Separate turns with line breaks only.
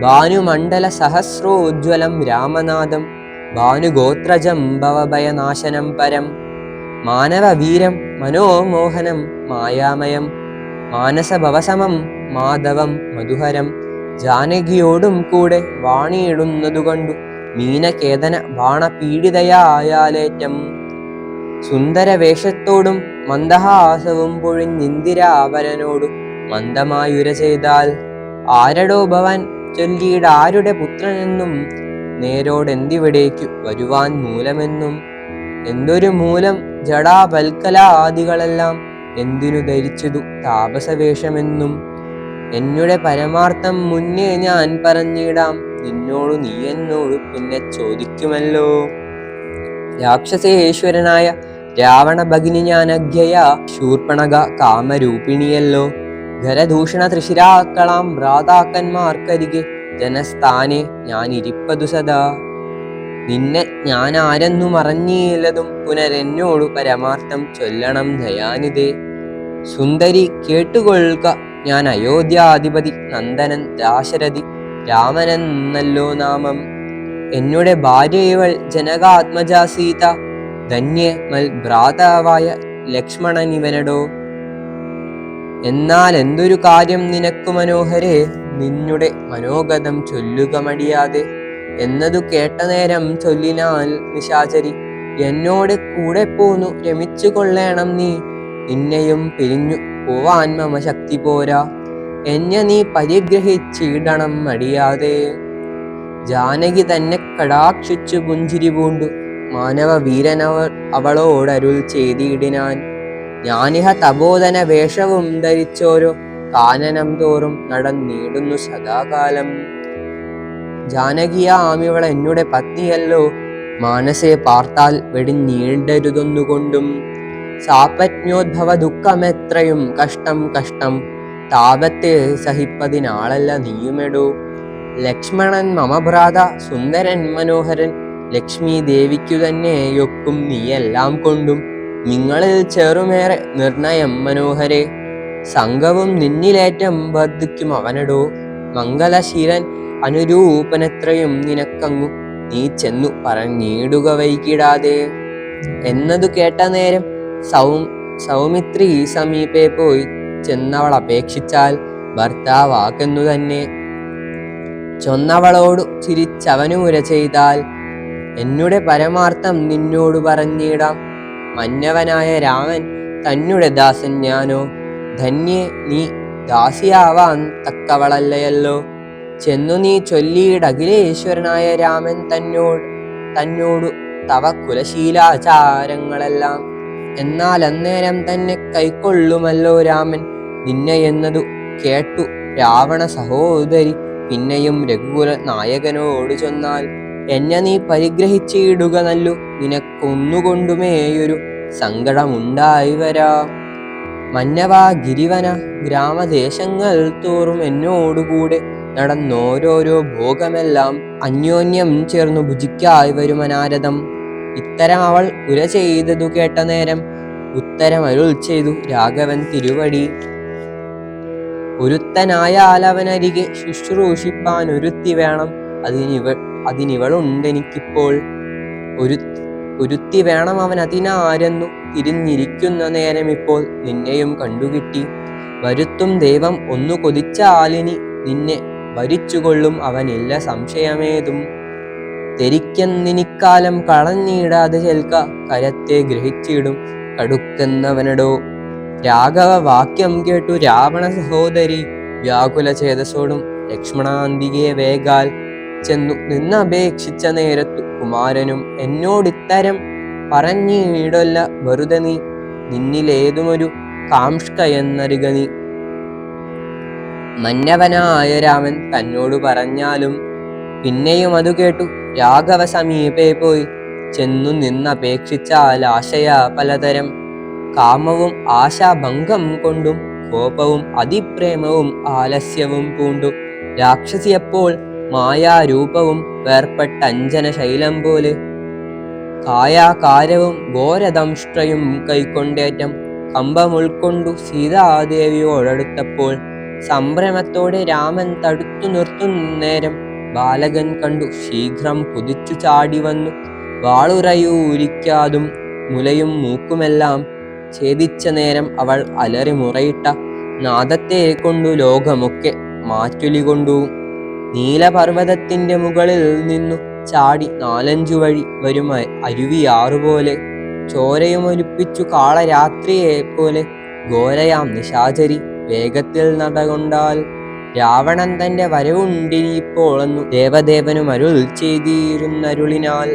ഭാനുമണ്ഡല സഹസ്രോജ്വലം രാമനാഥം ഭാനുഗോത്രജം ഭവഭയനാശനം പരം മാനവവീരം മനോമോഹനം മായാമയം മാനസഭവസമം മാധവം മധുഹരം ജാനകിയോടും കൂടെ വാണിയിടുന്നതുകണ്ടു മീനകേതന ബാണപീഡിതയായാലേറ്റം സുന്ദരവേഷത്തോടും മന്ദഹാസവും പൊഴിഞ്ഞിന്ദിരാവരനോടു മന്ദമായുര ചെയ്താൽ ആരടോ ഭവാൻ ചൊല്ലിയിടാരുടെ പുത്രനെന്നും നേരോടെന്തിവിടേക്കു വരുവാൻ മൂലമെന്നും എന്തൊരു മൂലം ജടാപൽക്കലാദികളെല്ലാം എന്തിനു ധരിച്ചതു താപസവേഷമെന്നും എന്നുടെ പരമാർത്ഥം മുന്നേ ഞാൻ പറഞ്ഞിടാം നിന്നോടു നീ എന്നോടു പിന്നെ ചോദിക്കുമല്ലോ. രാക്ഷസേശ്വരനായ രാവണ ഭഗിനി ഞാനജ്ഞയ ശൂർപ്പണക കാമരൂപിണിയല്ലോ. ഖരദൂഷണ തൃശിരാക്കളാം ഭ്രാതാക്കന്മാർക്കരികെ ജനസ്ഥാനെ ഞാനിരിപ്പതു സദാ. നിന്നെ ഞാൻ ആരെന്നു മറഞ്ഞില്ലതും പുനരെന്നോടു പരമാർത്ഥം ചൊല്ലണം ദയാനിതേ. സുന്ദരി കേട്ടുകൊള്ളുക, ഞാൻ അയോധ്യാധിപതി നന്ദനൻ ദാശരഥി രാമനെന്നല്ലോ നാമം. എന്നുടെ ഭാര്യ ഇവൾ ജനകാത്മജ സീത, ധന്യ മൽ ഭ്രാതാവായ ലക്ഷ്മണനിവനടോ. എന്നാൽ എന്തൊരു കാര്യം നിനക്കു മനോഹരേ, നിന്നുടെ മനോഗതം ചൊല്ലുക മടിയാതെ. എന്നതു കേട്ട നേരം ചൊല്ലിനാൽ നിശാചരി, എന്നോട് കൂടെ പോന്നു രമിച്ചു കൊള്ളേണം നീ. നിന്നെയും പിരിഞ്ഞു പോവാൻ മമ ശക്തി പോരാ, എന്നെ നീ പരിഗ്രഹിച്ചിടണം മടിയാതെ. ജാനകി തന്നെ കടാക്ഷിച്ചു പുഞ്ചിരി പൂണ്ടു മാനവ വീരനവർ അവളോടരുൾ ചെയ്തിടിനാൻ. ഞാനിഹ തപോധന വേഷവും ധരിച്ചോരോ കാനനം തോറും നടന്നിടുന്നു സദാകാലം. ജാനകിയാമിവൾ എന്നുടെ പത്നിയല്ലോ, മാനസെ പാർത്താൽ വെടിഞ്ഞീണ്ടരുതൊന്നുകൊണ്ടും. സാപജ്ഞോദ്ഭവ ദുഃഖമെത്രയും കഷ്ടം കഷ്ടം, താപത്തെ സഹിപ്പതിനാളല്ല നീയുമെടോ. ലക്ഷ്മണൻ മമ ഭ്രാത സുന്ദരൻ മനോഹരൻ, ലക്ഷ്മി ദേവിക്കു തന്നെ യൊക്കും നീയെല്ലാം കൊണ്ടും. നിങ്ങളിൽ ചെറുമേറെ നിർണയം മനോഹരെ, സംഘവും നിന്നിലേറ്റം വർദ്ധിക്കും അവനടോ. മംഗലശീലൻ അനുരൂപനെത്രയും നിനക്കങ്ങു നീ ചെന്നു പറഞ്ഞിടുക വൈകിടാതെ. എന്നതു കേട്ട നേരം സൗമിത്രി സമീപേ പോയി ചെന്നവൾ അപേക്ഷിച്ചാൽ ഭർത്താവാക്കെന്നു തന്നെ ചൊന്നവളോടു ചിരിച്ചവനുമുര ചെയ്താൽ. എന്നുടെ പരമാർത്ഥം നിന്നോടു പറഞ്ഞിടാം, മന്നവനായ രാമൻ തന്നുടെ ദാസൻ ഞാനോ. ധന്യേ നീ ദാസിയാവാൻ തക്കവളല്ലയല്ലോ. ചെന്നു നീ ചൊല്ലിയിടഖിലേശ്വരനായ രാമൻ തന്നോടു തവ കുലശീലാചാരങ്ങളെല്ലാം. എന്നാൽ അന്നേരം തന്നെ കൈക്കൊള്ളുമല്ലോ രാമൻ നിന്നെ എന്നതു കേട്ടു രാവണ സഹോദരി പിന്നെയും രഘുകുല നായകനോട് ചൊന്നാൽ. എന്നെ നീ പരിഗ്രഹിച്ചിടുക നല്ലു, നിനക്കൊന്നുകൊണ്ടുമേയൊരു സങ്കടമുണ്ടായി വരാ. മന്നവാ ഗിരിവന ഗ്രാമദേശങ്ങൾ തോറും എന്നോടുകൂടെ നടന്നോരോരോ ഭോഗമെല്ലാം അന്യോന്യം ചേർന്നു ഭുജിക്കായി വരുമനാരദം. ഇത്തരം അവൾ ഉര ചെയ്തതു കേട്ട നേരം ഉത്തരമരുൾ ചെയ്തു രാഘവൻ തിരുവടി. ഒരുത്തനായാൽ അവനരികെ ശുശ്രൂഷിപ്പാൻ ഒരുത്തി വേണം, അതിനിവളുണ്ടെനിക്കിപ്പോൾ. ഒരുത്തി വേണം അവൻ അതിനാരെന്നു തിരിഞ്ഞിരിക്കുന്ന നേരം ഇപ്പോൾ നിന്നെയും കണ്ടുകിട്ടി. വരുത്തും ദൈവം ഒന്നു കൊതിച്ചാലിനി നിന്നെ ഭരിച്ചുകൊള്ളും അവനില്ല സംശയമേതും. തെരിക്കെന്നിനിക്കാലം കളഞ്ഞിടാതെ ചെൽക്ക, കരത്തെ ഗ്രഹിച്ചിടും കടുക്കെന്നവനടോ. രാഘവ വാക്യം കേട്ടു രാവണ സഹോദരി വ്യാകുല ചേതസോടും ലക്ഷ്മണാന്തികെ വേഗാൽ ചെന്നു നിന്നപേക്ഷിച്ച നേരത്തു കുമാരനും എന്നോടിത്തരം പറഞ്ഞിടൊല്ല വെറുതെ നീ. നിന്നിലേതുമൊരു കാംഷ്കയെന്നറിക നീ. മന്നവനായ രാമൻ തന്നോടു പറഞ്ഞാലും പിന്നെയും അതു കേട്ടു രാഘവ സമീപേ പോയി ചെന്നു നിന്നപേക്ഷിച്ചാൽ ആശയ പലതരം. കാമവും ആശാഭംഗം കൊണ്ടും കോപവും അതിപ്രേമവും ആലസ്യവും പൂണ്ടു രാക്ഷസിയപ്പോൾ മായാരൂപവും വേർപ്പെട്ടഞ്ജന ശൈലം പോലെ. കായാകാരവും ഘോരദംഷ്ട്രയും കൈക്കൊണ്ടേറ്റം കമ്പം ഉൾക്കൊണ്ടു സീതാദേവിയോടടുത്തപ്പോൾ സംഭ്രമത്തോടെ രാമൻ തടുത്തു നിർത്തുന്നേരം ബാലകൻ കണ്ടു ശീഘ്രം കുതിച്ചു ചാടി വന്നു. വാളുറയൂരിക്കാതും മുലയും മൂക്കുമെല്ലാം ഛേദിച്ച നേരം അവൾ അലറി മുറയിട്ട നാദത്തെ കൊണ്ടു ലോകമൊക്കെ മാറ്റൊലി കൊണ്ടു. നീലപർവ്വതത്തിന്റെ മുകളിൽ നിന്നു ചാടി 4-5 വഴി വരും അരുവിയാറുപോലെ ചോരയുമൊലിപ്പിച്ചു കാളരാത്രിയെ പോലെ ഘോരയാം നിശാചരി വേഗത്തിൽ നടകൊണ്ടാൽ. രാവണൻ തന്റെ വരവുണ്ടിനിപ്പോളെന്നു ദേവദേവനും അരുൾ ചെയ്തിരുന്നരുളിനാൽ